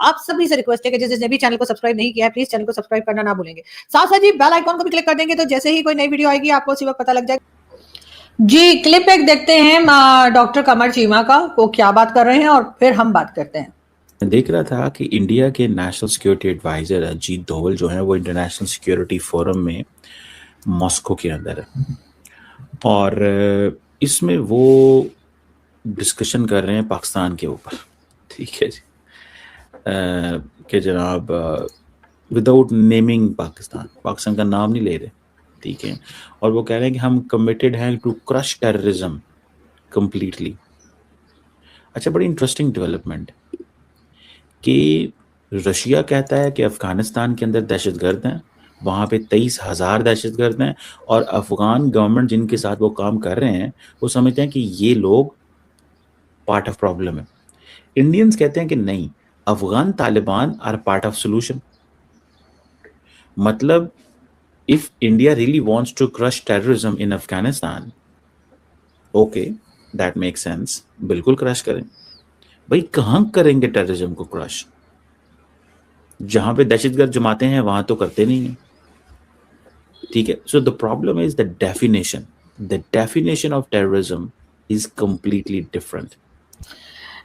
آپ سبھی سے ریکویسٹ ہے کہ جس نے بھی چینل کو سبسکرائب نہیں کیا ہے پلیز چینل کو سبسکرائب کرنا نہ بھولیں گے. ساتھ ساتھ جی بیل آئیکن کو بھی کلک کر دیں گے تو جیسے ہی کوئی نئی ویڈیو آئے گی آپ کو اسی وقت پتہ لگ جائے گا. جی کلپ ایک دیکھتے ہیں ڈاکٹر قمر چیمہ کا, وہ کیا بات کر رہے ہیں اور پھر ہم بات کرتے ہیں. دیکھ رہا تھا کہ انڈیا کے national security adviser Ajit Doval جو ہیں وہ انٹرنیشنل سیکیورٹی فورم میں ماسکو کے اندر ہے, اور اس میں وہ ڈسکشن کر رہے ہیں پاکستان کے اوپر. ٹھیک ہے جی, کہ جناب وداؤٹ نیمنگ پاکستان کا نام نہیں لے رہے. ٹھیک ہے, اور وہ کہہ رہے ہیں کہ ہم کمیٹڈ ہیں ٹو کرش ٹیررزم کمپلیٹلی. اچھا, بڑی انٹرسٹنگ ڈیولپمنٹ کہ رشیا کہتا ہے کہ افغانستان کے اندر دہشت گرد ہیں, وہاں پہ 23,000 دہشت گرد ہیں, اور افغان گورنمنٹ جن کے ساتھ وہ کام کر رہے ہیں وہ سمجھتے ہیں کہ یہ لوگ پارٹ آف پرابلم ہے. انڈینز کہتے ہیں کہ نہیں, Afghan Taliban are part of solution. مطلب if India really wants to crush terrorism in Afghanistan, okay, that makes sense. بالکل کرش کریں بھائی. کہاں کریں گے ٹیررزم کو کرش؟ جہاں پہ دہشت گرد جماتے ہیں وہاں تو کرتے نہیں ہیں. ٹھیک ہے, so the problem is the definition of terrorism is completely different.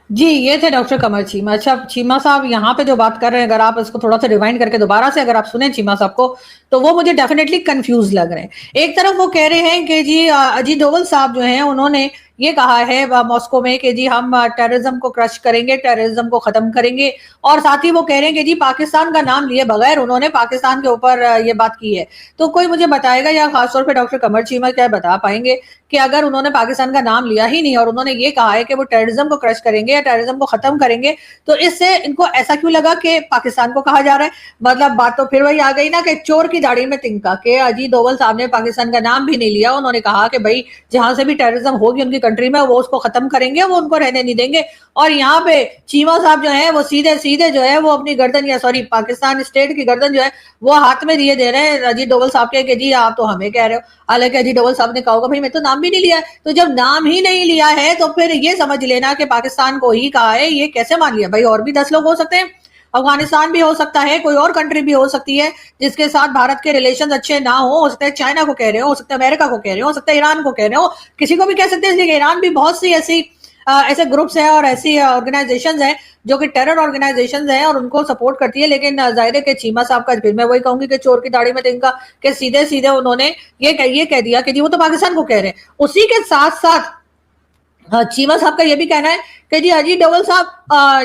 جی یہ تھے ڈاکٹر قمر چیمہ. اچھا چیمہ صاحب یہاں پہ جو بات کر رہے ہیں, اگر آپ اس کو تھوڑا سا ریوائنڈ کر کے دوبارہ سے اگر آپ سنیں چیمہ صاحب کو, تو وہ مجھے ڈیفینیٹلی کنفیوز لگ رہے ہیں. ایک طرف وہ کہہ رہے ہیں کہ جی اجیت ڈوول صاحب جو ہیں انہوں نے یہ کہا ہے ماسکو میں کہ جی ہم ٹیررزم کو کرش کریں گے, ٹیررزم کو ختم کریں گے, اور ساتھ ہی وہ کہہ رہے ہیں کہ جی پاکستان کا نام لیے بغیر انہوں نے پاکستان کے اوپر یہ بات کی ہے. تو کوئی مجھے بتائے گا, یا خاص طور پہ ڈاکٹر قمر چیمہ کیا بتا پائیں گے کہ اگر انہوں نے پاکستان کا نام لیا ہی نہیں اور انہوں نے یہ کہا ہے کہ وہ ٹیررزم کو کرش کریں گے یا ٹیررزم کو ختم کریں گے, تو اس سے ان کو ایسا کیوں لگا کہ پاکستان کو کہا جا رہا ہے؟ مطلب بات تو پھر وہی آ گئی نا کہ چور کی داڑھی میں تنکا, کہ اجیت ڈوول صاحب نے پاکستان کا نام بھی نہیں لیا, انہوں نے کہا کہ بھائی جہاں سے بھی ٹیررزم ہوگی ان کی کنٹری میں وہ اس کو ختم کریں گے, وہ ان کو رہنے نہیں دیں گے. اور یہاں پہ چیمہ صاحب جو ہیں وہ سیدھے جو ہے وہ اپنی گردن, یا سوری پاکستان اسٹیٹ کی گردن جو ہے وہ ہاتھ میں دیے دے رہے ہیں اجیت ڈوول صاحب کے کہ جی آپ تو ہمیں کہہ رہے ہو. حالانکہ اجیت ڈوول صاحب نے کہا ہوگا بھائی میں تو نام بھی نہیں لیا ہے. تو جب نام ہی نہیں لیا ہے تو پھر یہ سمجھ لینا کہ پاکستان کو ہی کہا ہے, یہ کیسے مان لیا بھائی؟ اور بھی 10 لوگ ہو سکتے ہیں, افغانستان بھی ہو سکتا ہے, کوئی اور کنٹری بھی ہو سکتی ہے جس کے ساتھ بھارت کے ریلیشنز اچھے نہ ہو سکتا ہے چائنا کو کہہ رہے ہو سکتا ہے امریکہ کو کہہ رہے ہو سکتا ہے ایران کو کہہ رہے ہو, کسی کو بھی کہہ سکتے ہیں. اس لیے ایران بھی بہت سی ایسے گروپس ہیں اور ایسی آرگنائزیشنز ہیں جو کہ ٹیرر آرگنائزیشنز ہیں اور ان کو سپورٹ کرتی ہے. لیکن ظاہر ہے کہ چیمہ صاحب کا پھر میں وہی کہوں گی کہ چور کی داڑھی میں تنکا, کہ سیدھے انہوں نے یہ کہہ دیا کہ جی وہ تو پاکستان کو کہہ رہے ہیں. اسی کے ساتھ ساتھ چیمہ صاحب کا یہ بھی کہنا ہے کہ جی اجیت ڈوول صاحب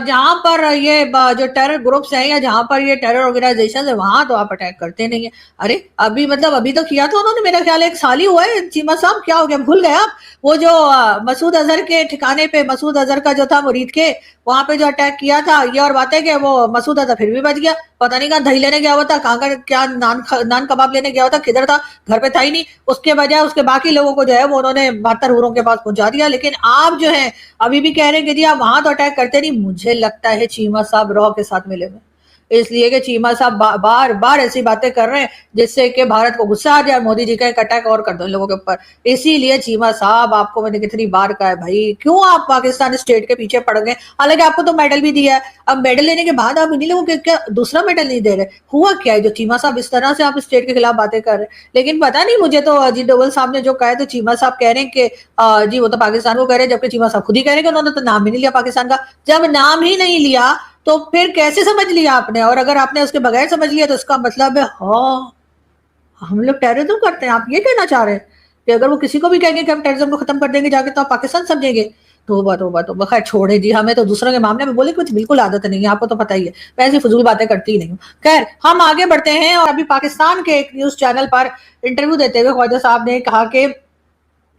جہاں پر یہ جو ٹیرر گروپس ہیں یا جہاں پر یہ ٹیرر آرگنائزیشنز ہیں وہاں تو آپ اٹیک کرتے نہیں ہیں. ارے ابھی تو کیا تھا انہوں نے, میرا خیال ہے 1 سال ہی ہوا ہے. چیمہ صاحب کیا ہو گیا, بھول گئے آپ؟ وہ جو مسعود اظہر کے ٹھکانے پہ, مسعود اظہر کا جو تھا مرید کے, وہاں پہ جو اٹیک کیا تھا, یہ اور بات ہے کہ وہ مسعود اظہر پھر بھی بچ گیا. پتہ نہیں کہاں دہی لینے گیا ہوا تھا, کہاں کا کیا نان کباب لینے گیا ہوا تھا, کدھر تھا, گھر پہ تھا ہی نہیں. اس کے بجائے اس کے باقی لوگوں کو جو ہے وہ انہوں نے 72 حوروں کے پاس پہنچا دیا. لیکن آپ جو ہیں ابھی بھی کہہ رہے ہیں کہ جی آپ وہاں تو اٹیک کرتے نہیں. مجھے لگتا ہے چیمہ صاحب رو کے ساتھ ملے ہوئے, اس لیے کہ چیمہ صاحب بار بار ایسی باتیں کر رہے ہیں جس سے کہ بھارت کو غصہ آ جائے اور مودی جی کا ایک اٹیک اور کر دو ان لوگوں کے اوپر. اسی لیے چیمہ صاحب آپ کو میں نے کتنی بار کہا ہے بھائی کیوں آپ پاکستان اسٹیٹ کے پیچھے پڑ گئے؟ حالانکہ آپ کو تو میڈل بھی دیا ہے. اب میڈل لینے کے بعد آپ انہیں لوگوں کے کیا دوسرا میڈل نہیں دے رہے؟ ہوا کیا ہے جو چیمہ صاحب اس طرح سے آپ اسٹیٹ کے خلاف باتیں کر رہے ہیں؟ لیکن پتہ نہیں مجھے تو اجیت ڈوول صاحب نے جو کہا ہے تو چیمہ صاحب کہہ رہے ہیں کہ جی وہ تو پاکستان کو کہہ رہے ہیں, جبکہ چیمہ صاحب خود ہی کہہ رہے ہیں کہ انہوں نے تو نام ہی نہیں لیا پاکستان کا. جب نام ہی نہیں لیا تو پھر کیسے سمجھ لیا آپ نے؟ اور اگر آپ نے اس کے بغیر سمجھ لیا تو اس کا مطلب ہے ہم لوگ ٹیررزم کرتے ہیں. آپ یہ کہنا چاہ رہے ہیں کہ اگر وہ کسی کو بھی کہیں گے کہ ہم ٹیررزم کو ختم کر دیں گے جا کے تو آپ پاکستان سمجھیں گے؟ توبہ خیر چھوڑے جی, ہمیں تو دوسروں کے معاملے میں بولے کچھ بالکل عادت نہیں ہے, آپ کو تو پتہ ہی ہے میں ایسی فضول باتیں کرتی ہی نہیں ہوں. خیر ہم آگے بڑھتے ہیں. اور ابھی پاکستان کے ایک نیوز چینل پر انٹرویو دیتے ہوئے خواجہ صاحب نے کہا کہ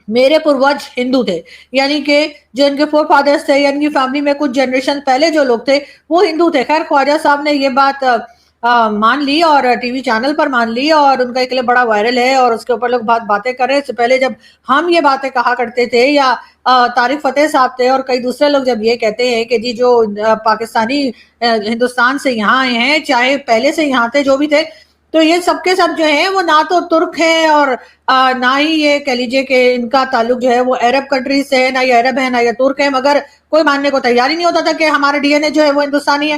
میرے پروج ہندو تھے, یعنی کہ جو ان کے فور فادرز تھے, یعنی کہ فیملی میں کچھ جنریشن پہلے جو لوگ تھے وہ ہندو تھے. خیر خواجہ صاحب نے یہ بات مان لی اور ٹی وی چینل پر مان لی, اور ان کا ایک کلپ بڑا وائرل ہے اور اس کے اوپر لوگ باتیں کر رہے ہیں. اس سے پہلے جب ہم یہ باتیں کہا کرتے تھے, یا طارق فتح صاحب تھے اور کئی دوسرے لوگ جب یہ کہتے ہیں کہ جی جو پاکستانی ہندوستان سے یہاں آئے ہیں, چاہے پہلے سے یہاں تھے جو بھی تھے, تو یہ سب کے سب جو ہیں وہ نہ تو ترک ہیں اور نہ ہی یہ کہہ لیجیے کہ ان کا تعلق جو ہے وہ عرب کنٹریز سے ہے, نہ یہ عرب ہے نہ یہ ترک ہے, مگر کوئی ماننے کو تیار ہی نہیں ہوتا تھا کہ ہمارا ڈی این اے جو ہے وہ ہندوستانی ہے.